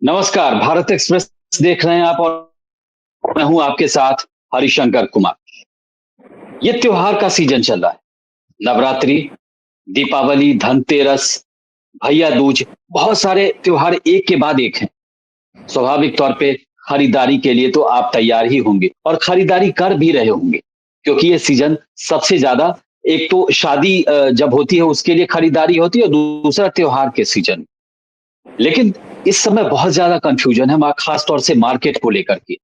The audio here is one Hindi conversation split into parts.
नमस्कार, भारत एक्सप्रेस देख रहे हैं आप और मैं हूं आपके साथ हरिशंकर कुमार। ये त्योहार का सीजन चल रहा है। नवरात्रि, दीपावली, धनतेरस, भैया दूज, बहुत सारे त्योहार एक के बाद एक हैं। स्वाभाविक तौर पे खरीदारी के लिए तो आप तैयार ही होंगे और खरीदारी कर भी रहे होंगे, क्योंकि ये सीजन सबसे ज्यादा एक तो शादी जब होती है उसके लिए खरीदारी होती है और दूसरा त्योहार के सीजन। लेकिन इस समय बहुत ज्यादा कंफ्यूजन है खास तौर से मार्केट को लेकर के।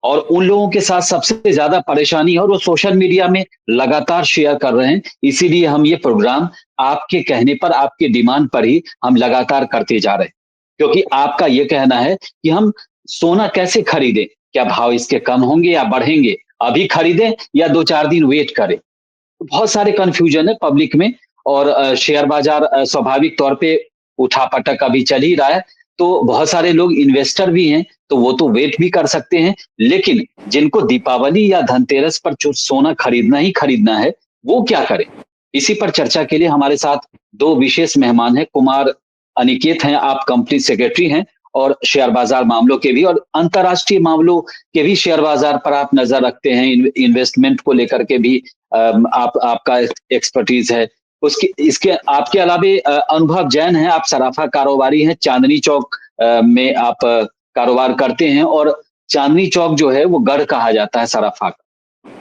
और उन लोगों के साथ सबसे ज्यादा परेशानी है और वो सोशल मीडिया में लगातार शेयर कर रहे हैं। इसीलिए हम ये प्रोग्राम आपके कहने पर, आपके डिमांड पर ही हम लगातार करते जा रहे हैं। क्योंकि आपका ये कहना है कि हम सोना कैसे खरीदें? क्या भाव इसके कम होंगे या बढ़ेंगे? अभी खरीदें या 2-4 दिन वेट करें? बहुत सारे कन्फ्यूजन है पब्लिक में। और शेयर बाजार स्वाभाविक तौर पे उठापटक अभी चल ही रहा है। तो बहुत सारे लोग इन्वेस्टर भी हैं, तो वो तो वेट भी कर सकते हैं। लेकिन जिनको दीपावली या धनतेरस पर जो सोना खरीदना ही खरीदना है, वो क्या करें? इसी पर चर्चा के लिए हमारे साथ 2 विशेष मेहमान हैं। कुमार अनिकेत हैं, आप कंपनी सेक्रेटरी हैं और शेयर बाजार मामलों के भी और अंतर्राष्ट्रीय मामलों के भी शेयर बाजार पर आप नज़र रखते हैं, इन्वेस्टमेंट को लेकर के भी आप आपका एक्सपर्टीज है। उसके इसके आपके अलावे अनुभव जैन है, आप सराफा कारोबारी हैं, चांदनी चौक में आप कारोबार करते हैं और चांदनी चौक जो है वो गढ़ कहा जाता है सराफा का,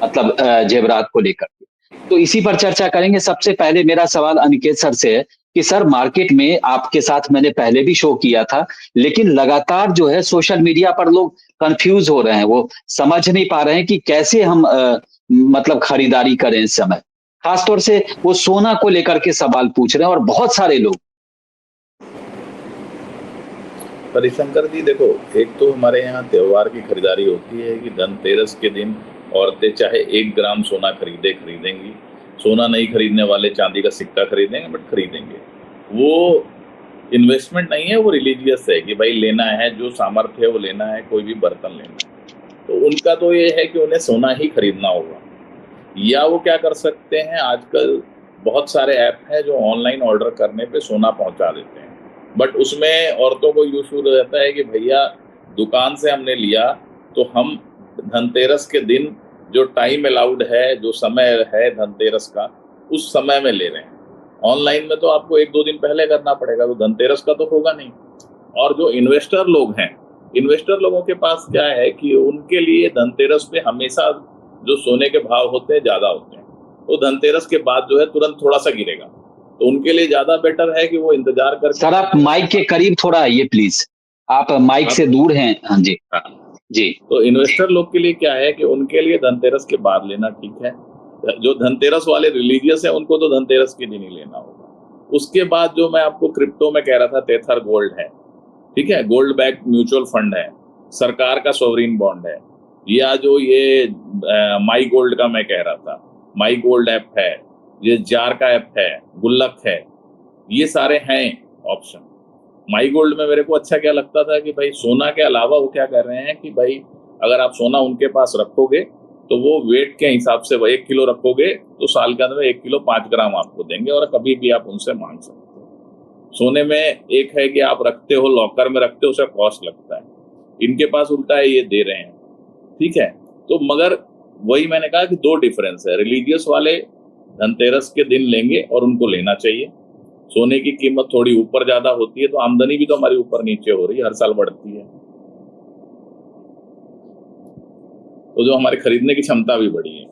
मतलब जेवरात को लेकर के। तो इसी पर चर्चा करेंगे। सबसे पहले मेरा सवाल अनिकेत सर से है कि सर, मार्केट में आपके साथ मैंने पहले भी शो किया था, लेकिन लगातार जो है सोशल मीडिया पर लोग कन्फ्यूज़ हो रहे हैं, वो समझ नहीं पा रहे हैं कि कैसे हम मतलब खरीदारी करें इस समय। खास तौर से वो सोना को लेकर के सवाल पूछ रहे हैं और बहुत सारे लोग। हरिशंकर जी देखो, एक तो हमारे यहाँ त्योहार की खरीदारी होती है कि धनतेरस के दिन औरतें चाहे 1 ग्राम सोना खरीदेंगी। सोना नहीं खरीदने वाले चांदी का सिक्का खरीदेंगे, बट खरीदेंगे। वो इन्वेस्टमेंट नहीं है, वो रिलीजियस है कि भाई लेना है, जो सामर्थ्य है वो लेना है, कोई भी बर्तन लेना है। तो उनका तो ये है कि उन्हें सोना ही खरीदना होगा। या वो क्या कर सकते हैं, आजकल बहुत सारे ऐप हैं जो ऑनलाइन ऑर्डर करने पे सोना पहुंचा देते हैं। बट उसमें औरतों को ये इशू रहता है कि भैया दुकान से हमने लिया, तो हम धनतेरस के दिन जो टाइम अलाउड है, जो समय है धनतेरस का, उस समय में ले रहे हैं। ऑनलाइन में तो आपको 1-2 दिन पहले करना पड़ेगा, तो धनतेरस का तो होगा नहीं। और जो इन्वेस्टर लोग हैं, इन्वेस्टर लोगों के पास क्या है कि उनके लिए धनतेरस पे हमेशा जो सोने के भाव होते हैं ज़्यादा होते हैं, तो धनतेरस के बाद जो है तुरंत थोड़ा-सा गिरेगा। तो उनके लिए ज़्यादा बेटर है कि वो इंतज़ार करके सर, आप माइक के करीब थोड़ा आइए प्लीज़। आप माइक से आप दूर हैं। हाँ जी। हाँ, जी। तो इन्वेस्टर लोग के लिए क्या है कि उनके लिए धनतेरस के बाद लेना ठीक है। जो धनतेरस वाले रिलीजियस है, उनको तो धनतेरस के दिन ही लेना होगा। उसके बाद जो मैं आपको क्रिप्टो में कह रहा था, टेथर गोल्ड है, ठीक है? गोल्ड बैक म्यूचुअल फंड है, सरकार का सॉवरेन बॉन्ड है, या जो ये माई गोल्ड का मैं कह रहा था, माई गोल्ड ऐप है, ये जार का ऐप है, गुल्लक है, ये सारे हैं ऑप्शन। माई गोल्ड में मेरे को अच्छा क्या लगता था कि भाई सोना के अलावा वो क्या कर रहे हैं कि भाई अगर आप सोना उनके पास रखोगे तो वो वेट के हिसाब से 1 किलो रखोगे तो साल के अंदर में 1 किलो 5 ग्राम आपको देंगे, और कभी भी आप उनसे मांग सकते हो। सोने में एक है कि आप रखते हो, लॉकर में रखते हो, उसका कॉस्ट लगता है। इनके पास उल्टा है, ये दे रहे हैं, ठीक है? तो मगर वही मैंने कहा कि 2 डिफरेंस है। रिलीजियस वाले धनतेरस के दिन लेंगे और उनको लेना चाहिए। सोने की कीमत थोड़ी ऊपर ज्यादा होती है, तो आमदनी भी तो हमारी ऊपर नीचे हो रही है, हर साल बढ़ती है, तो जो हमारी खरीदने की क्षमता भी बढ़ी है।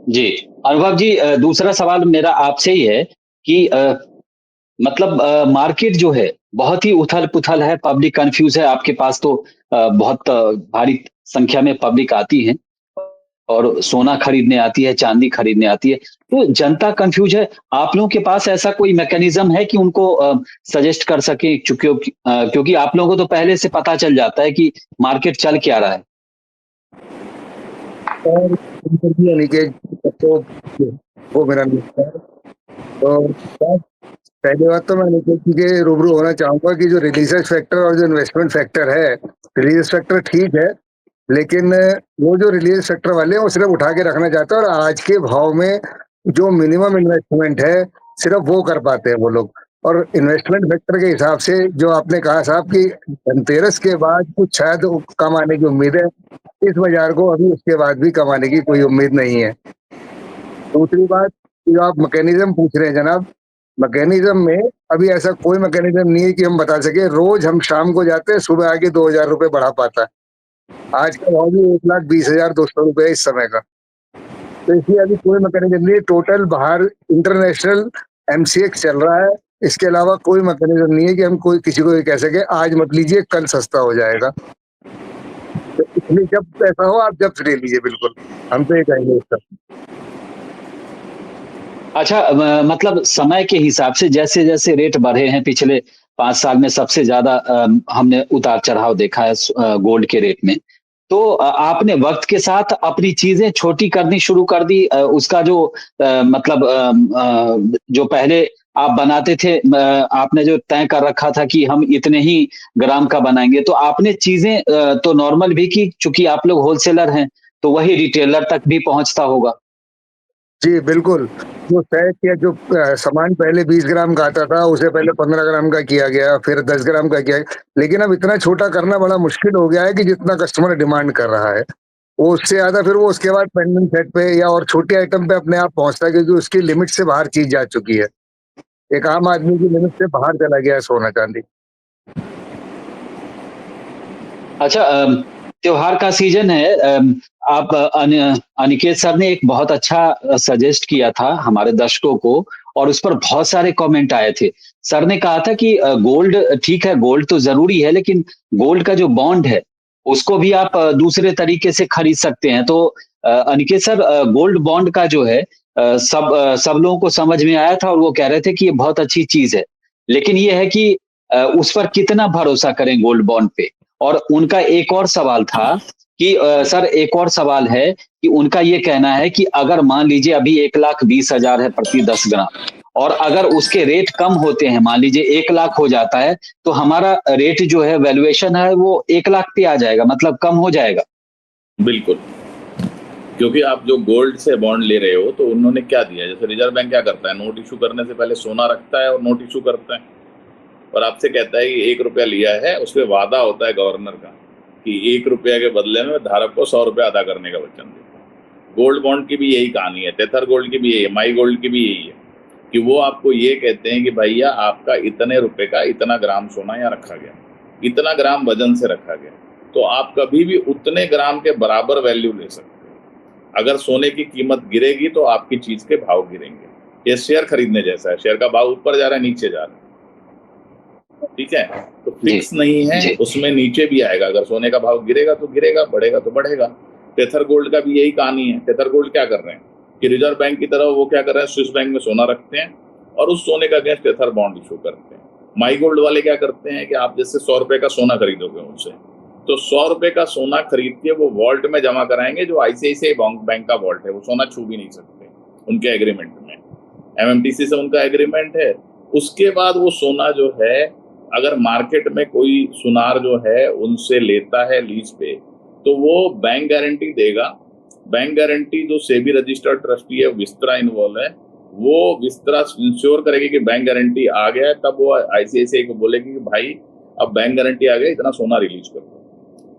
जी। अनुभव जी, दूसरा सवाल मेरा आपसे ही है कि मतलब मार्केट जो है बहुत ही उथल-पुथल है, पब्लिक कन्फ्यूज़ है। आपके पास तो बहुत भारी संख्या में पब्लिक आती है और सोना खरीदने आती है, चाँदी खरीदने आती है। तो जनता कन्फ्यूज़ है। आप लोगों के पास ऐसा कोई मैकेनिज़्म है कि उनको सजेस्ट कर सकें? क्योंकि आप लोगों को तो पहले से पता चल जाता है कि मार्केट चल क्या रहा है। और यानी कि तो वो मेरा मित्र है। तो बस पहली बात तो मैं निखिल जी के रूबरू होना चाहूँगा कि जो रिलीजियस फैक्टर और जो इन्वेस्टमेंट फैक्टर है, रिलीजियस फैक्टर ठीक है, लेकिन वो जो रिलीजियस फैक्टर वाले हैं, वो सिर्फ़ उठा के रखना चाहते हैं और आज के भाव में जो मिनिमम इन्वेस्टमेंट है, सिर्फ़ वो कर पाते हैं वो लोग। और इन्वेस्टमेंट फैक्टर के हिसाब से जो आपने कहा साहब कि धनतेरस के बाद कुछ शायद कम आने की उम्मीद है, इस बाजार को अभी उसके बाद भी कम आने की कोई उम्मीद नहीं है। दूसरी बात, जो आप मैकेनिज्म पूछ रहे हैं जनाब, मैकेनिज्म में अभी ऐसा कोई मैकेनिज्म नहीं है कि हम बता सके रोज हम शाम को जाते हैं, सुबह आके 2,000 रुपए बढ़ा पाता है। आज का भाव भी 1,20,200 रुपए इस समय का। तो इसलिए अभी कोई मैकेनिज्म नहीं है। टोटल बाहर इंटरनेशनल एमसीएक्स चल रहा है, इसके अलावा कोई मैकेनिज्म नहीं है कि हम कोई किसी को ये कह सके आज मत लीजिए कल सस्ता हो जाएगा। तो इसलिए जब ऐसा हो आप जब से ले लीजिए, बिल्कुल हम तो ये कहेंगे इसका। अच्छा, मतलब समय के हिसाब से जैसे जैसे रेट बढ़े हैं पिछले 5 साल में सबसे ज्यादा हमने उतार चढ़ाव देखा है गोल्ड के रेट में। तो आपने वक्त के साथ अपनी चीजें छोटी करनी शुरू कर दी, उसका जो मतलब जो पहले आप बनाते थे, आपने जो तय कर रखा था कि हम इतने ही ग्राम का बनाएंगे, तो आपने चीजें तो नॉर्मल भी की, चूंकि आप लोग होलसेलर हैं तो वही रिटेलर तक भी पहुंचता होगा। जी, बिल्कुल। जो तय किया, जो सामान पहले 20 ग्राम का आता था, उसे पहले 15 ग्राम का किया गया, फिर 10 ग्राम का किया गया। लेकिन अब इतना छोटा करना बड़ा मुश्किल हो गया है कि जितना कस्टमर डिमांड कर रहा है, वो उससे ज़्यादा फिर वो उसके बाद पेंडेंट सेट पे या और छोटे आइटम पे अपने आप पहुँचता है, क्योंकि उसकी लिमिट से बाहर चीज़ जा चुकी है। एक आम आदमी की लिमिट से बाहर चला गया है सोना-चांदी। अच्छा, त्योहार का सीजन है। आप अनिकेत सर ने एक बहुत अच्छा सजेस्ट किया था हमारे दर्शकों को, और उस पर बहुत सारे कमेंट आए थे। सर ने कहा था कि गोल्ड ठीक है, गोल्ड तो जरूरी है, लेकिन गोल्ड का जो बॉन्ड है उसको भी आप दूसरे तरीके से खरीद सकते हैं। तो अनिकेत सर, गोल्ड बॉन्ड का जो है सब लोगों को समझ में आया था और वो कह रहे थे कि ये बहुत अच्छी चीज है, लेकिन ये है कि उस पर कितना भरोसा करें गोल्ड बॉन्ड पे। और उनका एक और सवाल था कि सर, एक और सवाल है कि उनका ये कहना है कि अगर मान लीजिए अभी 1,20,000 है प्रति 10 ग्राम, और अगर उसके रेट कम होते हैं, मान लीजिए 1 लाख हो जाता है, तो हमारा रेट जो है, वैल्यूएशन है, वो 1 लाख पे आ जाएगा, मतलब कम हो जाएगा। बिल्कुल, क्योंकि आप जो गोल्ड से बॉन्ड ले रहे हो तो उन्होंने क्या दिया, जैसे रिजर्व बैंक क्या करता है, नोट इशू करने से पहले सोना रखता है और नोट इशू करता है, और आपसे कहता है कि 1 रुपया लिया है, उस पर वादा होता है गवर्नर का कि 1 रुपया के बदले में धारक को 100 रुपया अदा करने का वचन देता है। गोल्ड बॉन्ड की भी यही कहानी है, टेथर गोल्ड की भी यही है, माई गोल्ड की भी यही है कि वो आपको ये कहते हैं कि भैया आपका इतने रुपए का इतना ग्राम सोना यहाँ रखा गया, इतना ग्राम वजन से रखा गया, तो आप कभी भी उतने ग्राम के बराबर वैल्यू ले सकते हो। अगर सोने की कीमत गिरेगी तो आपकी चीज के भाव गिरेंगे। ये शेयर खरीदने जैसा है, शेयर का भाव ऊपर जा रहा है, नीचे जा रहा है, ठीक है, तो फिक्स नहीं है, उसमें नीचे भी आएगा। अगर सोने का भाव गिरेगा तो गिरेगा, बढ़ेगा तो बढ़ेगा। टेथर गोल्ड का भी यही कहानी है। टेथर गोल्ड क्या कर रहे हैं कि रिजर्व बैंक की तरह वो क्या कर रहे हैं, स्विस बैंक में सोना रखते हैं और उस सोने का अगेंस्ट टेथर बॉन्ड इशू करते हैं। माई गोल्ड वाले क्या करते हैं कि आप जैसे 100 रुपए का सोना खरीदोगे उनसे, तो 100 रुपए का सोना खरीद के वो वॉल्ट में जमा कराएंगे, जो आईसीआईसीआई बैंक का वॉल्ट है, वो सोना छू भी नहीं सकते उनके एग्रीमेंट में, एमएमटीसी से उनका एग्रीमेंट है। उसके बाद वो सोना जो है, अगर मार्केट में कोई सुनार जो है उनसे लेता है लीज पे, तो वो बैंक गारंटी देगा। बैंक गारंटी जो सेबी रजिस्टर्ड ट्रस्टी है, विस्त्रा इन्वॉल्व है, वो विस्त्रा इंश्योर करेगी कि बैंक गारंटी आ गया है, तब वो आईसीआईसीआई को बोलेगी कि भाई अब बैंक गारंटी आ गया, इतना सोना रिलीज कर दो।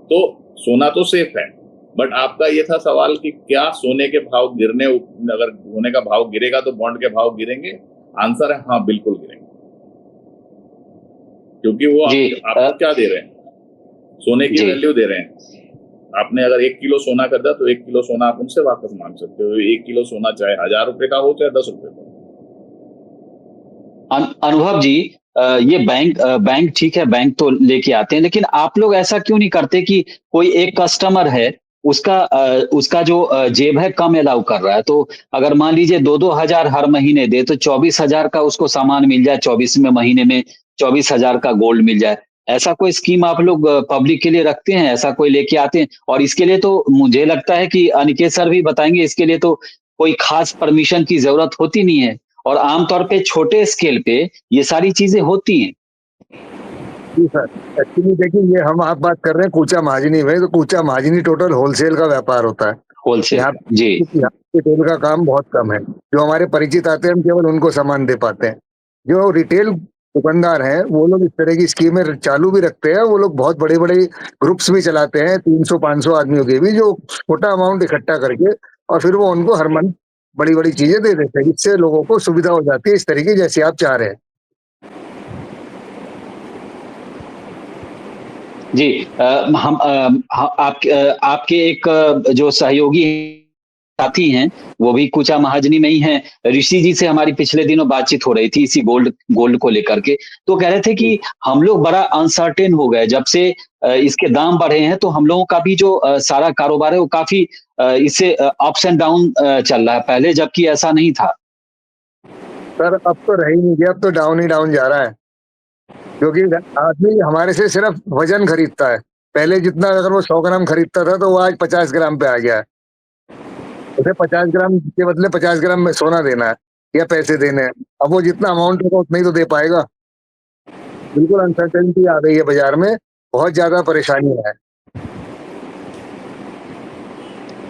तो सोना तो सेफ है, बट आपका ये था सवाल कि क्या सोने के भाव गिरने, अगर सोने का भाव गिरेगा तो बॉन्ड के भाव गिरेंगे? आंसर है हाँ, बिल्कुल गिरेंगे, क्योंकि वो आपको क्या दे रहे हैं, सोने की वैल्यू दे रहे हैं। आपने अगर 1 किलो सोना खरीदा तो 1 किलो सोना आप उनसे वापस मांग सकते हो। 1 किलो सोना चाहे 1,000 रुपए का हो चाहे 10 रुपए का। अनुभव जी, ये बैंक ठीक है, बैंक तो लेके आते हैं, लेकिन आप लोग ऐसा क्यों नहीं करते कि कोई एक कस्टमर है, उसका जो जेब है कम अलाउ कर रहा है, तो अगर मान लीजिए 2-2 हजार हर महीने दे, तो 24,000 का उसको सामान मिल जाए, 24वें महीने में 24,000 का गोल्ड मिल जाए। ऐसा कोई स्कीम आप लोग पब्लिक के लिए रखते हैं? ऐसा कोई लेके आते हैं? और इसके लिए तो मुझे लगता है कि अनिकेत सर भी बताएंगे, इसके लिए तो कोई खास परमिशन की जरूरत होती नहीं है, और आमतौर पे छोटे स्केल पे ये सारी चीजें होती हैं। जी सर, एक्चुअली देखिए, ये हम आप बात कर रहे हैं कूचा महाजनी में, तो कूचा महाजनी टोटल होलसेल का व्यापार होता है। होलसेल, यहाँ जी। रिटेल का काम बहुत कम है। जो हमारे परिचित आते हैं, हम केवल उनको सामान दे पाते हैं। जो रिटेल दुकानदार हैं वो लोग इस तरह की स्कीमें चालू भी रखते हैं। वो लोग बहुत बड़े-बड़े ग्रुप्स भी चलाते हैं 300-500 आदमियों के भी, जो छोटा अमाउंट इकट्ठा करके और फिर वो उनको हर मंथ बड़ी-बड़ी चीजें दे देते हैं, जिससे लोगों को सुविधा हो जाती है इस तरीके जैसे आप चाह रहे हैं। जी हम आपके एक जो सहयोगी साथी हैं, वो भी कुचा महाजनी में ही हैं। ऋषि जी से हमारी पिछले दिनों बातचीत हो रही थी इसी गोल्ड गोल्ड को लेकर के। तो कह रहे थे कि हम लोग बड़ा अनसर्टेन हो गए जब से इसके दाम बढ़े हैं, तो हम लोगों का भी जो सारा कारोबार है वो काफ़ी इससे अप्स एंड डाउन चल रहा है पहले, जबकि ऐसा नहीं था। सर अब तो रह ही नहीं गया, अब तो डाउन ही डाउन जा रहा है। क्योंकि आदमी हमारे से सिर्फ वजन खरीदता है। पहले जितना अगर वो 100 ग्राम खरीदता था तो वो आज 50 ग्राम पे आ गया है। उसे 50 ग्राम के बदले 50 ग्राम में सोना देना है या पैसे देने हैं। अब वो जितना अमाउंट होगा उतना ही तो दे पाएगा। बिल्कुल अनसर्टेनिटी आ गई है बाजार में, बहुत ज्यादा परेशानी है।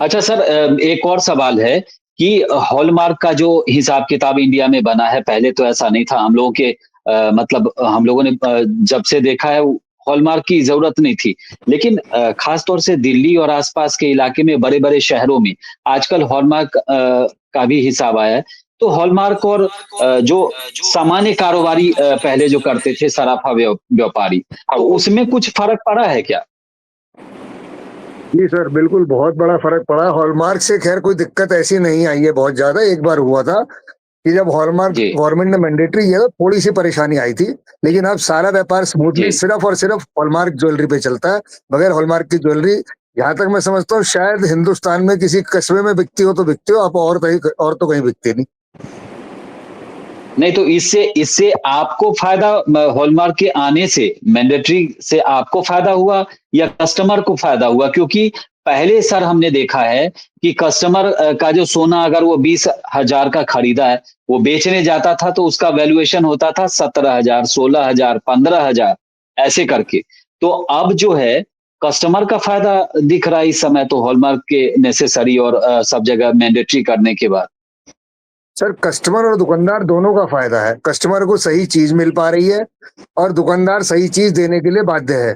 अच्छा सर, एक और सवाल है कि हॉलमार्क का जो हिसाब किताब इंडिया में बना है, पहले तो ऐसा नहीं था। हम लोगों के मतलब हम लोगों ने जब से देखा है हॉलमार्क की जरूरत नहीं थी। लेकिन खास तौर से दिल्ली और आसपास के इलाके में बड़े-बड़े शहरों में आजकल हॉलमार्क का भी हिसाब आया है। तो हॉलमार्क और जो सामान्य कारोबारी पहले जो करते थे सराफा व्यापारी, तो उसमें कुछ फ़र्क पड़ा है क्या? जी सर, बिल्कुल बहुत बड़ा फ़र्क पड़ा। हॉलमार्क से ख़ैर कोई दिक्कत ऐसी नहीं आई है बहुत ज़्यादा। एक बार हुआ था कि जब हॉलमार्क जी, गवर्नमेंट ने मैंडेटरी किया तो थोड़ी-सी परेशानी आई थी। लेकिन अब सारा व्यापार स्मूथली जी। सिर्फ़ और सिर्फ़ हॉलमार्क ज्वेलरी पे चलता है। बगैर हॉलमार्क की ज्वेलरी जहाँ तक मैं समझता हूँ शायद हिंदुस्तान में किसी कस्बे में बिकती हो तो बिकती हो, अब और तो कहीं बिकती नहीं। नहीं तो इससे इससे आपको फ़ायदा हॉलमार्क के आने से मैंडेटरी से आपको फ़ायदा हुआ या कस्टमर को फ़ायदा हुआ? क्योंकि पहले सर हमने देखा है कि कस्टमर का जो सोना अगर वो 20,000 का खरीदा है, वो बेचने जाता था तो उसका वैल्यूएशन होता था 17,000, 16,000, 15,000 ऐसे करके। तो अब जो है कस्टमर का फ़ायदा दिख रहा है इस समय तो हॉलमार्क के नेसेसरी और सब जगह मैंडेटरी करने के बाद। सर कस्टमर और दुकानदार दोनों का फ़ायदा है। कस्टमर को सही चीज़ मिल पा रही है और दुकानदार सही चीज़ देने के लिए बाध्य है।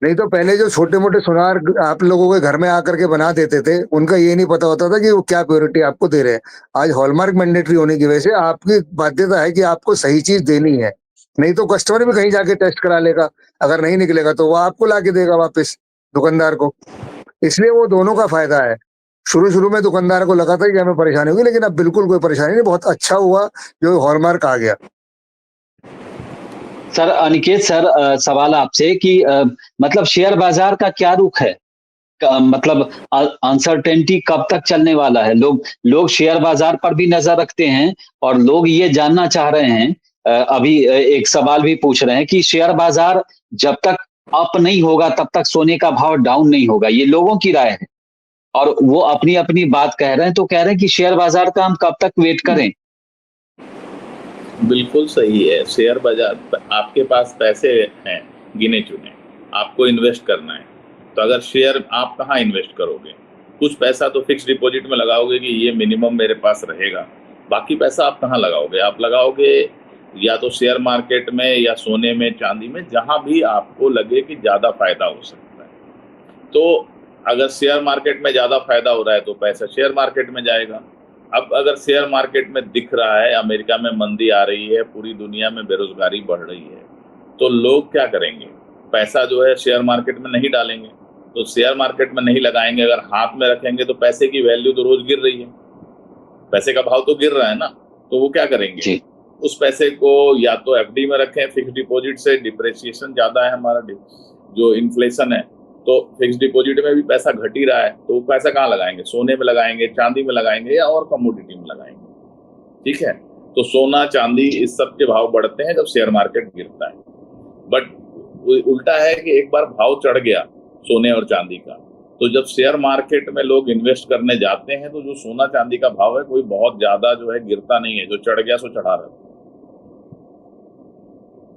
नहीं तो पहले जो छोटे-मोटे सुनार आप लोगों के घर में आकर के बना देते थे, उनका ये नहीं पता होता था कि वो क्या प्योरिटी आपको दे रहे हैं। आज हॉलमार्क मैंडेटरी होने की वजह से आपकी बाध्यता है कि आपको सही चीज़ देनी है। नहीं तो कस्टमर भी कहीं जाके टेस्ट करा लेगा, अगर नहीं निकलेगा तो वो आपको लाके देगा वापस, दुकानदार को। इसलिए वो दोनों का फ़ायदा है। शुरू-शुरू में दुकानदार को लगा था कि हमें परेशानी होगी, लेकिन अब बिल्कुल कोई परेशानी नहीं, बहुत अच्छा हुआ जो हॉलमार्क आ गया। सर अनिकेत सर, सवाल आपसे कि मतलब शेयर बाजार का क्या रुख है? मतलब अनसर्टेनिटी कब तक चलने वाला है? लोग लोग शेयर बाजार पर भी नजर रखते हैं और लोग ये जानना चाह रहे हैं, अभी एक सवाल भी पूछ रहे हैं कि शेयर बाजार जब तक अप नहीं होगा तब तक सोने का भाव डाउन नहीं होगा। ये लोगों की राय है और वो अपनी अपनी बात कह रहे हैं, तो कह रहे हैं कि शेयर बाजार का हम कब तक वेट करें? बिल्कुल सही है। शेयर बाज़ार आपके पास पैसे हैं गिने-चुने, आपको इन्वेस्ट करना है। तो अगर शेयर आप कहाँ इन्वेस्ट करोगे? कुछ पैसा तो फ़िक्स्ड डिपॉज़िट में लगाओगे कि ये मिनिमम मेरे पास रहेगा। बाकी पैसा आप कहाँ लगाओगे? आप लगाओगे या तो शेयर मार्केट में या सोने में, चाँदी में, जहाँ भी आपको लगे कि ज़्यादा फ़ायदा हो सकता है। तो अगर शेयर मार्केट में ज़्यादा फ़ायदा हो रहा है तो पैसा शेयर मार्केट में जाएगा। अब अगर शेयर मार्केट में दिख रहा है अमेरिका में मंदी आ रही है, पूरी दुनिया में बेरोज़गारी बढ़ रही है, तो लोग क्या करेंगे? पैसा जो है शेयर मार्केट में नहीं डालेंगे। तो शेयर मार्केट में नहीं लगाएँगे, अगर हाथ में रखेंगे तो पैसे की वैल्यू तो रोज़ गिर रही है। पैसे का भाव तो गिर रहा है ना, तो वो क्या करेंगे? जी। उस पैसे को या तो एफडी में रखें, फिक्स्ड डिपॉज़िट से डिप्रिसिएशन ज़्यादा है हमारा जो इन्फ्लेशन है, तो फिक्स्ड डिपॉज़िट में भी पैसा घट ही रहा है, तो वो पैसा कहाँ लगाएँगे? सोने में लगाएँगे, चाँदी में लगाएँगे या और कमोडिटी में लगाएँगे, ठीक है? तो सोना, चाँदी इस सब के भाव बढ़ते हैं जब शेयर मार्केट गिरता है। बट उल्टा है कि एक बार भाव चढ़ गया सोने और चाँदी का, तो जब शेयर मार्केट में लोग इन्वेस्ट करने जाते हैं, तो जो सोना चाँदी का भाव है कोई बहुत ज़्यादा जो है गिरता नहीं है, जो चढ़ गया सो चढ़ा रहता है।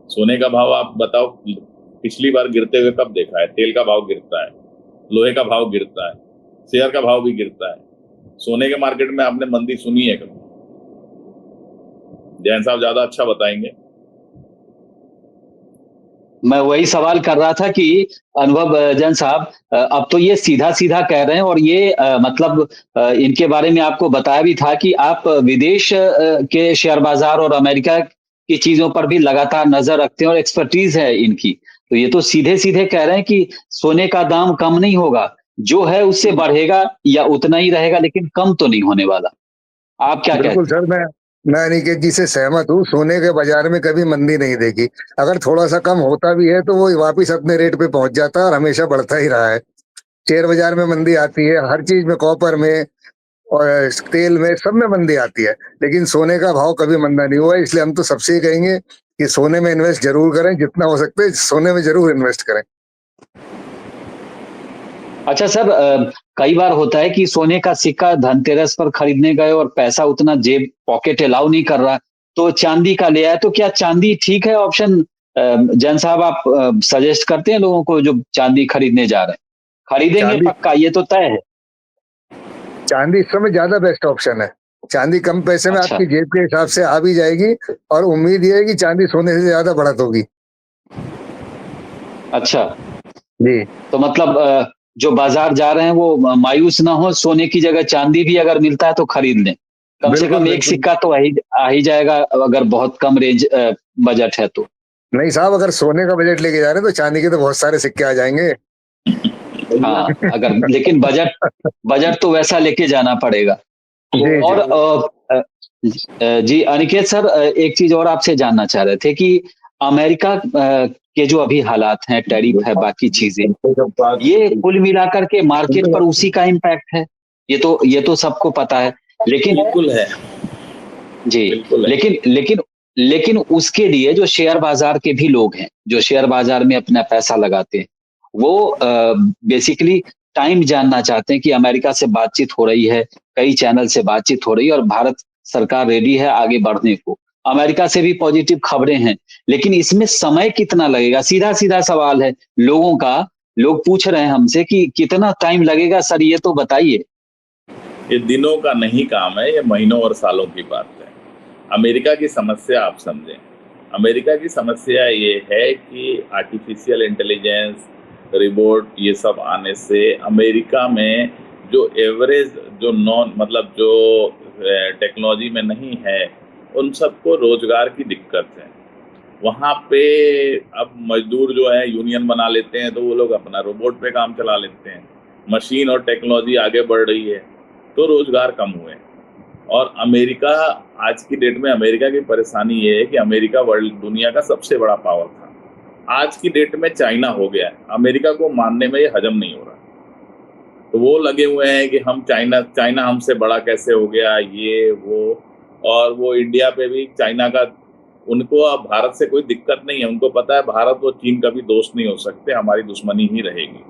सोने का भाव आप बताओ पिछली बार गिरते हुए कब देखा है? तेल का भाव गिरता है, लोहे का भाव गिरता है, शेयर का भाव भी गिरता है। सोने के मार्केट में आपने मंदी सुनी है कभी? जैन साहब ज्यादा अच्छा बताएंगे। मैं वही सवाल कर रहा था कि अनुभव जैन साहब, अब तो ये सीधा सीधा कह रहे हैं और ये मतलब इनके बारे में आपको बताया भी था कि आप विदेश के शेयर बाजार और अमेरिका की चीजों पर भी लगातार नजर रखते हैं और एक्सपर्टीज है इनकी। तो ये तो सीधे सीधे कह रहे हैं कि सोने का दाम कम नहीं होगा, जो है उससे बढ़ेगा या उतना ही रहेगा, लेकिन कम तो नहीं होने वाला। आप क्या बिल्कुल कहते हैं? सर, मैं अनिकेत जी से सहमत हूँ। सोने के बाजार में कभी मंदी नहीं देखी। अगर थोड़ा सा कम होता भी है तो वो वापिस अपने रेट पे पहुंच जाता है और हमेशा बढ़ता ही रहा है। शेयर बाजार में मंदी आती है, हर चीज में, कॉपर में और तेल में, सब में मंदी आती है, लेकिन सोने का भाव कभी मंदा नहीं हुआ। इसलिए हम तो सबसे ये कहेंगे कि सोने में इन्वेस्ट जरूर करें, जितना हो सकता है सोने में जरूर इन्वेस्ट करें। अच्छा सर, कई बार होता है कि सोने का सिक्का धनतेरस पर खरीदने गए और पैसा उतना जेब पॉकेट अलाउ नहीं कर रहा, तो चांदी का ले आए, तो क्या चांदी ठीक है ऑप्शन? जैन साहब, आप सजेस्ट करते हैं लोगों को जो चांदी खरीदने जा रहे हैं? खरीदेंगे चांदी पक्का, ये तो तय है? चांदी इस समय ज्यादा बेस्ट ऑप्शन है। चांदी कम पैसे में अच्छा। आपकी जेब के हिसाब से आ भी जाएगी, और उम्मीद ये है कि चांदी सोने से ज्यादा बढ़त होगी। अच्छा, जी तो मतलब जो बाजार जा रहे हैं वो मायूस ना हो, सोने की जगह चांदी भी अगर मिलता है तो खरीद लें। कम से बिल्कुल कम एक बिल्कुल। सिक्का तो आ ही जाएगा, अगर बहुत कम रेंज बजट है तो। नहीं साहब, अगर सोने का बजट लेके जा रहे हैं तो चांदी के तो बहुत सारे सिक्के आ जाएंगे। हाँ, अगर लेकिन बजट बजट तो वैसा लेके जाना पड़ेगा। जी जी। और जी अनिकेत सर, एक चीज और आपसे जानना चाह रहे थे कि अमेरिका के जो अभी हालात हैं, टैरिफ है, बाकी चीजें, ये कुल मिलाकर के मार्केट पर उसी का इम्पैक्ट है। ये तो सबको पता है, लेकिन बिल्कुल है। जी, बिल्कुल है। लेकिन उसके लिए जो शेयर बाजार के भी लोग हैं, जो शेयर बाजार में अपना पैसा लगाते हैं, वो बेसिकली टाइम जानना चाहते हैं कि अमेरिका से बातचीत हो रही है, कई चैनल से बातचीत हो रही है और भारत सरकार रेडी है आगे बढ़ने को। अमेरिका से भी पॉजिटिव खबरें हैं, लेकिन इसमें समय कितना लगेगा? सीधा सीधा सवाल है लोगों का। लोग पूछ रहे हैं हमसे कि कितना टाइम लगेगा सर, ये तो बताइए। ये दिनों का नहीं काम है, ये महीनों और सालों की बात है। अमेरिका की समस्या आप समझें। अमेरिका की समस्या ये है कि आर्टिफिशियल इंटेलिजेंस, रिबोट, ये सब आने से अमेरिका में जो एवरेज, जो नॉन मतलब जो टेक्नोलॉजी में नहीं है, उन सबको रोजगार की दिक्कत है। वहाँ पे अब मजदूर जो है यूनियन बना लेते हैं, तो वो लोग अपना रोबोट पे काम चला लेते हैं। मशीन और टेक्नोलॉजी आगे बढ़ रही है, तो रोजगार कम हुए। और अमेरिका, आज की डेट में अमेरिका की परेशानी ये है कि अमेरिका वर्ल्ड दुनिया का सबसे बड़ा पावर था। आज की डेट में चाइना हो गया है। अमेरिका को मानने में ये हजम नहीं हो रहा। तो वो लगे हुए हैं कि हम चाइना चाइना हमसे बड़ा कैसे हो गया, ये वो। और वो इंडिया पे भी चाइना का, उनको अब भारत से कोई दिक्कत नहीं है। उनको पता है भारत और चीन कभी दोस्त नहीं हो सकते, हमारी दुश्मनी ही रहेगी।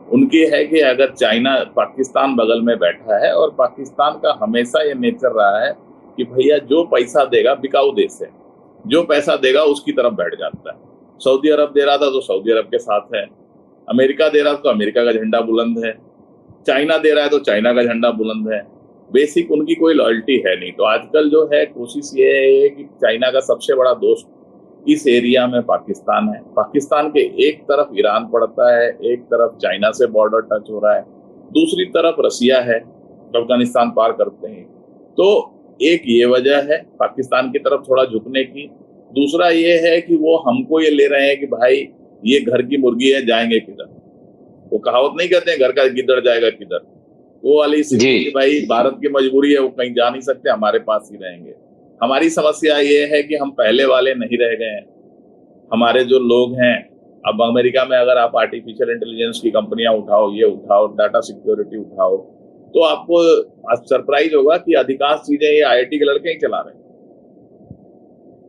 उनकी है कि अगर चाइना, पाकिस्तान बगल में बैठा है, और पाकिस्तान का हमेशा ये नेचर रहा है कि भैया जो पैसा देगा, बिकाऊ देश है, जो पैसा देगा उसकी तरफ बैठ जाता है। सऊदी अरब दे रहा था तो सऊदी अरब के साथ है, अमेरिका दे रहा था तो अमेरिका का झंडा बुलंद है, चाइना दे रहा है तो चाइना का झंडा बुलंद है। बेसिक उनकी कोई लॉयल्टी है नहीं। तो आजकल जो है कोशिश ये है कि चाइना का सबसे बड़ा दोस्त इस एरिया में पाकिस्तान है। पाकिस्तान के एक तरफ ईरान पड़ता है, एक तरफ चाइना से बॉर्डर टच हो रहा है, दूसरी तरफ रसिया है, अफगानिस्तान पार करते हैं। तो एक ये वजह है पाकिस्तान की तरफ थोड़ा झुकने की। दूसरा ये है कि वो हमको ये ले रहे हैं कि भाई ये घर की मुर्गी है, जाएंगे किधर। वो कहावत नहीं कहते हैं घर का गिद्दड़ जाएगा किधर, वो वाली जी। स्थिति कि भाई भारत की मजबूरी है, वो कहीं जा नहीं सकते, हमारे पास ही रहेंगे। हमारी समस्या ये है कि हम पहले वाले नहीं रह गए हैं। हमारे जो लोग हैं, अब अमेरिका में अगर आप आर्टिफिशियल इंटेलिजेंस की कंपनियां उठाओ, ये उठाओ, डाटा सिक्योरिटी उठाओ, तो आपको सरप्राइज होगा कि अधिकांश चीजें ये आईआईटी के लड़के ही चला रहे हैं।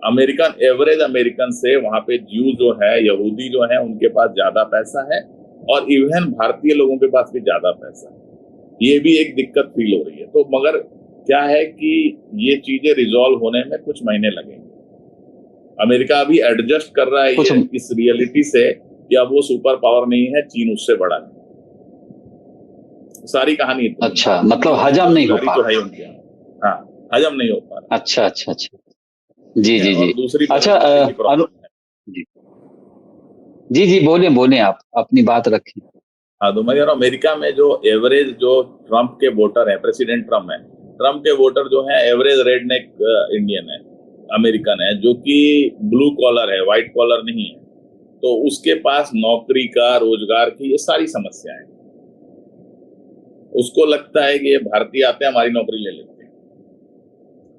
अमेरिकन, एवरेज अमेरिकन से वहां पे ज्यू जो है, यहूदी जो है, उनके पास ज्यादा पैसा है, और इवन भारतीय लोगों के पास भी ज्यादा पैसा है। ये भी एक दिक्कत फील हो रही है। तो मगर क्या है कि ये चीजें रिजॉल्व होने में कुछ महीने लगेंगे। अमेरिका अभी एडजस्ट कर रहा है ये इस रियलिटी से कि अब वो सुपर पावर नहीं है, चीन उससे बड़ा है। सारी कहानी इतनी। अच्छा, मतलब हजम नहीं हो पा तो है उनके यहाँ। हाँ, हजम नहीं हो पा रहा। अच्छा अच्छा अच्छा। जी, ठीक है, जी, और जी। दूसरी अच्छा परमिटेंसी की प्रॉब्लम है। जी। जी, जी, बोलें, बोलें आप, अपनी बात रखें। हाँ, तो मैं कह रहा हूँ अमेरिका में जो एवरेज जो ट्रम्प के वोटर हैं, प्रेसिडेंट ट्रम्प हैं, ट्रम्प के वोटर जो हैं एवरेज रेडनेक इंडियन है, अमेरिकन है, जो कि ब्लू कॉलर है, व्हाइट कॉलर नहीं है। तो उसके पास नौकरी का, रोजगार की ये सारी समस्याएं हैं। उसको लगता है कि ये भारतीय आते हैं हमारी नौकरी ले लेते हैं,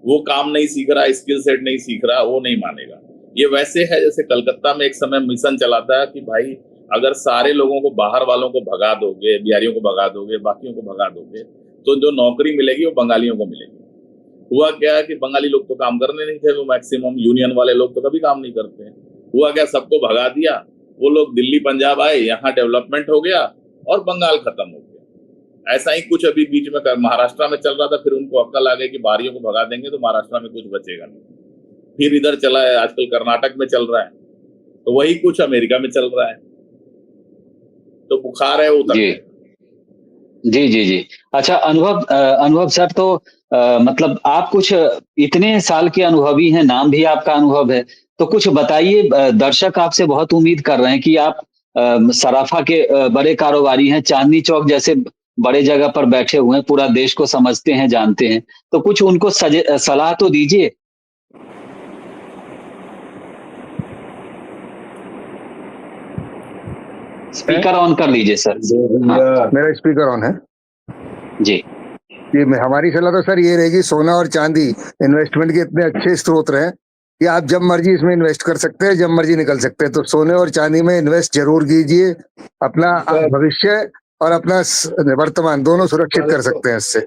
वो काम नहीं सीख रहा, स्किल सेट नहीं सीख रहा, वो नहीं मानेगा। ये वैसे है जैसे कलकत्ता में एक समय मिशन चला था कि भाई अगर सारे लोगों को, बाहर वालों को भगा दोगे, बिहारियों को भगा दोगे, बाकियों को भगा दोगे, तो जो नौकरी मिलेगी वो बंगालियों को मिलेगी। हुआ क्या कि बंगाली लोग तो काम करने नहीं थे, वो मैक्सिमम यूनियन वाले लोग तो कभी काम नहीं करते हैं। हुआ क्या, सबको भगा दिया, वो लोग दिल्ली पंजाब आए, यहाँ डेवलपमेंट हो गया और बंगाल खत्म हो गया। ऐसा ही कुछ अभी बीच में महाराष्ट्र में चल रहा था, फिर उनको अक्ल आ गई कि बाहरियों को भगा देंगे तो महाराष्ट्र में कुछ बचेगा नहीं। फिर इधर चला है, आजकल कर्नाटक में चल रहा है, तो वही कुछ अमेरिका में चल रहा है। तो बुखार है वो उतर जी। जाएगा। जी, जी, जी। अच्छा अनुभव सर तो मतलब आप कुछ इतने साल के अनुभवी हैं, नाम भी आपका अनुभव है, तो कुछ बताइए दर्शक आपसे बहुत उम्मीद कर रहे हैं कि आप सराफा के बड़े कारोबारी हैं, चांदनी चौक जैसे बड़े जगह पर बैठे हुए हैं, पूरा देश को समझते हैं, जानते हैं, तो कुछ उनको सलाह तो दीजिए। स्पीकर ऑन कर लीजिए सर। हाँ, मेरा स्पीकर ऑन है जी। कि हमारी सलाह तो सर ये रहेगी, सोना और चांदी इन्वेस्टमेंट के इतने अच्छे स्रोत हैं कि आप जब मर्जी इसमें इन्वेस्ट कर सकते हैं, जब मर्जी निकल सकते हैं। तो सोने और चांदी में इन्वेस्ट जरूर कीजिए, अपना भविष्य और अपना वर्तमान दोनों सुरक्षित कर सकते हैं इससे।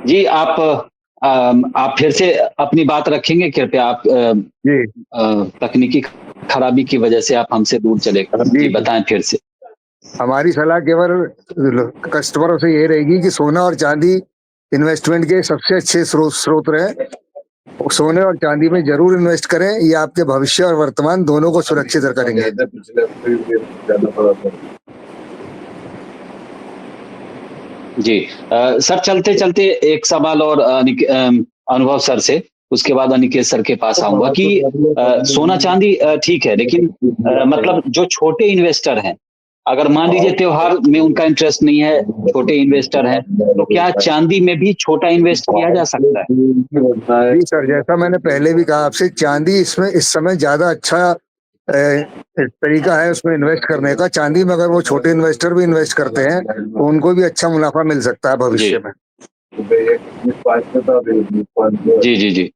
जी, आप फिर से अपनी बात रखेंगे कृपया? आप जी तकनीकी खराबी की वजह से आप हमसे दूर चले गए। जी, बताएं फिर से। हमारी सलाह केवल कस्टमरों से ये रहेगी कि सोना और चांदी इन्वेस्टमेंट के सबसे अच्छे स्रोत रहे। सोने और चांदी में जरूर इन्वेस्ट करें, ये आपके भविष्य और वर्तमान दोनों को सुरक्षित करेंगे। जी सर, चलते चलते एक सवाल और अनुभव सर से, उसके बाद अनिकेत सर के पास आऊंगा कि सोना चांदी ठीक है, लेकिन मतलब जो छोटे इन्वेस्टर हैं, अगर मान लीजिए त्योहार में उनका इंटरेस्ट नहीं है, छोटे इन्वेस्टर हैं, तो क्या चांदी में भी छोटा इन्वेस्ट किया जा सकता है? जी सर, जैसा मैंने पहले भी कहा आपसे, चांदी इसमें इस समय ज्यादा अच्छा तरीका है उसमें इन्वेस्ट करने का। चांदी में अगर वो छोटे इन्वेस्टर भी इन्वेस्ट करते हैं तो उनको भी अच्छा मुनाफा मिल सकता है भविष्य में। जी, जी, जी।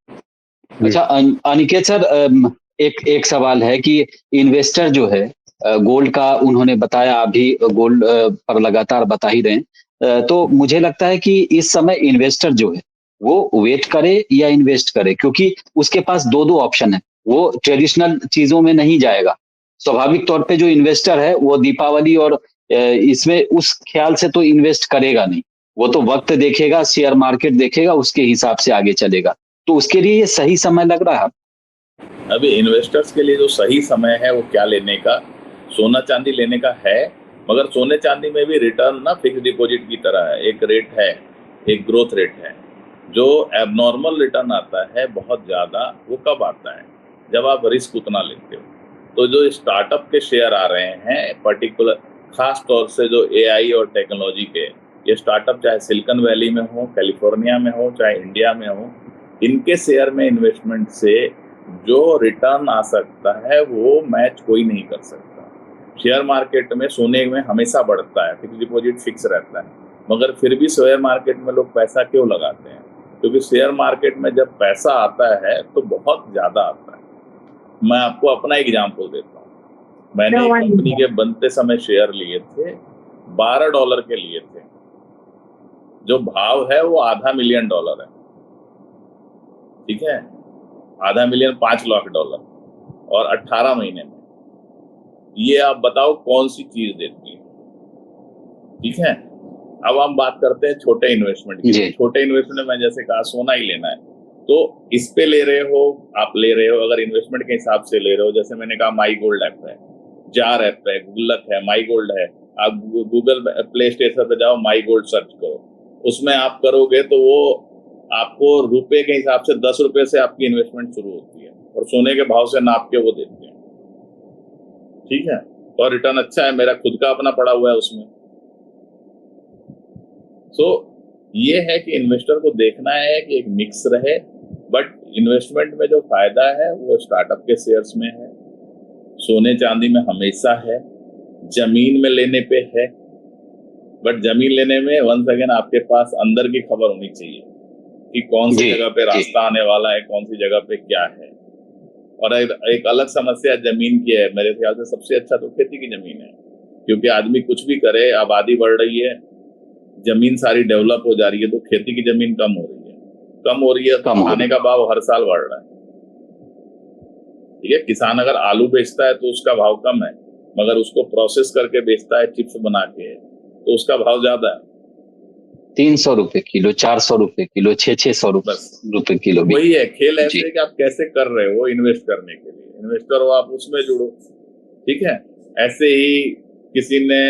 अच्छा अनिकेत सर, एक एक सवाल है कि इन्वेस्टर जो है गोल्ड का उन्होंने बताया, आप भी गोल्ड पर लगातार बता ही रहे हैं। तो मुझे लगता है कि इस समय इन्वेस्टर जो है वो वेट करे या इन्वेस्ट करे, क्योंकि उसके पास 2-2 ऑप्शन है। वो ट्रेडिशनल चीज़ों में नहीं जाएगा। स्वाभाविक तौर पे जो इन्वेस्टर है वो दीपावली और इसमें उस ख़्याल से तो इन्वेस्ट करेगा नहीं। वो तो वक़्त देखेगा, शेयर मार्केट देखेगा, उसके हिसाब से आगे चलेगा। तो उसके लिए ये सही समय लग रहा है? अभी इन्वेस्टर्स के लिए जो सही समय है वो क्या लेने का, सोना चांदी लेने का है, मगर सोने चांदी में भी रिटर्न ना फिक्स डिपॉजिट की तरह है, एक रेट है, एक ग्रोथ रेट है। जो एबनॉर्मल रिटर्न आता है बहुत ज़्यादा, वो कब आता है? जब आप रिस्क उतना लेते हो। तो जो स्टार्टअप के शेयर आ रहे हैं पर्टिकुलर, खास तौर से जो एआई और टेक्नोलॉजी के ये स्टार्टअप, चाहे सिलिकॉन वैली में हो, कैलिफोर्निया में हो, चाहे इंडिया में हो, इनके शेयर में इन्वेस्टमेंट से जो रिटर्न आ सकता है वो मैच कोई नहीं कर सकता। शेयर मार्केट में, सोने में हमेशा बढ़ता है, फिक्स डिपॉजिट फिक्स रहता है, मगर फिर भी शेयर मार्केट में लोग पैसा क्यों लगाते हैं? क्योंकि शेयर मार्केट में जब पैसा आता है तो बहुत ज़्यादा आता है। मैं आपको अपना एग्जाम्पल देता हूँ। मैंने एक कंपनी के बनते समय शेयर लिए थे, $12 के लिए थे। जो भाव है वो $500,000 है, ठीक है, $500,000 $5 लाख, और 18 महीने में। ये आप बताओ कौन सी चीज देती है? ठीक है, अब हम बात करते हैं छोटे इन्वेस्टमेंट की। छोटे इन्वेस्टमेंट में, मैं जैसे कहा, सोना ही लेना है तो इस पे ले रहे हो, आप ले रहे हो अगर इन्वेस्टमेंट के हिसाब से ले रहे हो, जैसे मैंने कहा माई गोल्ड ऐप है, जार ऐप है, गुल्लक है, माई गोल्ड है, आप गूगल प्ले स्टेशन पे जाओ, माई गोल्ड सर्च करो, उसमें आप करोगे तो वो आपको रुपए के हिसाब से 10 रुपए से आपकी इन्वेस्टमेंट शुरू होती है और सोने के भाव से नाप के वो देते हैं। ठीक है, और रिटर्न अच्छा है, मेरा खुद का अपना पड़ा हुआ है उसमें। सो ये है कि इन्वेस्टर को देखना है कि एक मिक्स रहे, बट इन्वेस्टमेंट में जो फायदा है वो स्टार्टअप के शेयर्स में है, सोने चांदी में हमेशा है, जमीन में लेने पे है। बट जमीन लेने में वंस अगेन आपके पास अंदर की खबर होनी चाहिए कि कौन सी जगह पे रास्ता आने वाला है, कौन सी जगह पे क्या है। और एक अलग समस्या जमीन की है, मेरे ख्याल से सबसे अच्छा तो खेती की जमीन है, क्योंकि आदमी कुछ भी करे, आबादी बढ़ रही है, जमीन सारी डेवलप हो जा रही है, तो खेती की जमीन कम हो रही है, खाने का भाव हर साल बढ़ रहा है। ठीक है, किसान अगर आलू बेचता है तो उसका भाव कम है, मगर उसको प्रोसेस करके बेचता है चिप्स बना के, तो उसका भाव ज्यादा है, 300 रुपए किलो, 400 रुपए किलो, 600 रुपए किलो। वही है खेल, ऐसे कि आप कैसे कर रहे हो इन्वेस्ट करने के लिए। इन्वेस्टर हो आप, उसमें जुड़ो। ठीक है, ऐसे ही किसी ने,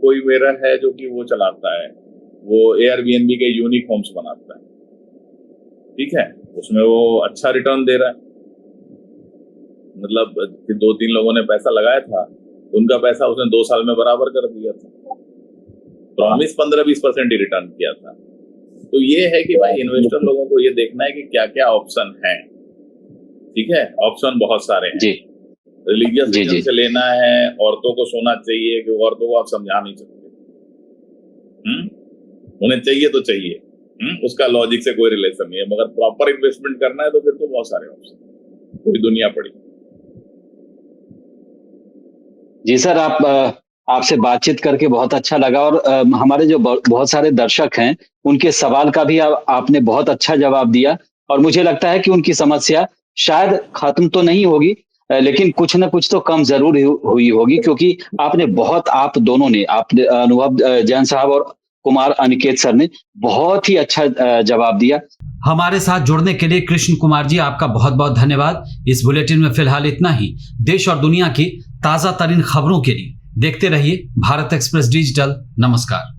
कोई मेरा है जो कि वो चलाता है, वो एयरबीएनबी के यूनिक होम्स बनाता है। ठीक है, उसमें वो अच्छा रिटर्न दे रहा है, मतलब 2-3 लोगों ने पैसा लगाया था, उनका पैसा उसने 2 साल में बराबर कर दिया था। प्रॉमिस 15-20% ही रिटर्न किया था। तो ये है कि भाई इन्वेस्टर लोगों को ये देखना है कि क्या क्या ऑप्शन है। ठीक है, ऑप्शन बहुत सारे हैं। रिलीजियस रीजन से लेना है, औरतों को सोना चाहिए, कि औरतों को आप समझा नहीं सकते, उन्हें चाहिए तो चाहिए, उसका लॉजिक से कोई रिलेशन नहीं है। मगर प्रॉपर इन्वेस्टमेंट करना है तो फिर तो बहुत सारे ऑप्शन, पूरी दुनिया पड़ी। जी सर, आपसे बातचीत करके बहुत अच्छा लगा, और हमारे जो बहुत सारे दर्शक हैं उनके सवाल का भी आपने बहुत अच्छा जवाब दिया, और मुझे लगता है कि उनकी समस्या शायद खत्म तो नहीं होगी, लेकिन कुछ ना कुछ तो कम जरूर हुई होगी, क्योंकि आप दोनों ने, आपने, अनुभव जैन साहब और कुमार अनिकेत सर ने बहुत ही अच्छा जवाब दिया। हमारे साथ जुड़ने के लिए कृष्ण कुमार जी, आपका बहुत बहुत धन्यवाद। इस बुलेटिन में फिलहाल इतना ही। देश और दुनिया की ताजा तरीन खबरों के लिए देखते रहिए भारत एक्सप्रेस डिजिटल। नमस्कार।